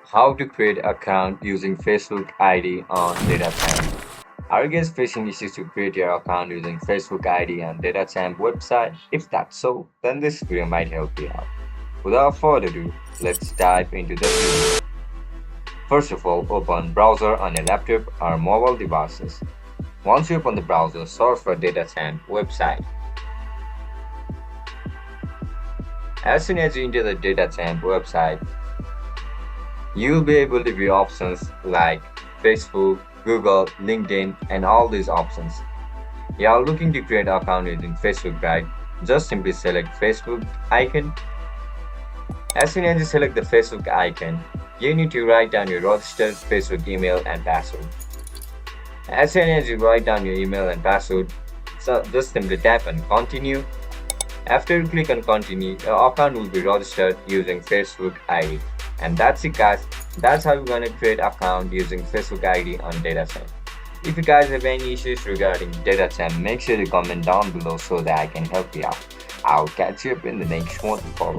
How to create account using Facebook ID on DataCamp. Are you guys facing issues to create your account using Facebook ID on DataCamp website? If that's so, then this video might help you out. Without further ado, let's dive into the video. First of all, open browser on your laptop or mobile devices. Once you open the browser, search for DataCamp website. As soon as you enter the DataCamp website, you'll be able to view options like Facebook, Google, LinkedIn, and all these options. You are looking to create an account using Facebook, right? Just simply select Facebook icon. As soon as you select the Facebook icon, you need to write down your registered Facebook email and password. As soon as you write down your email and password, so just simply tap on continue. After you click on continue, your account will be registered using Facebook ID. And that's it, guys. That's how you're gonna create account using Facebook ID on DataCamp. If you guys have any issues regarding DataCamp, make sure to comment down below so that I can help you out. I'll catch you up in the next one. Bye.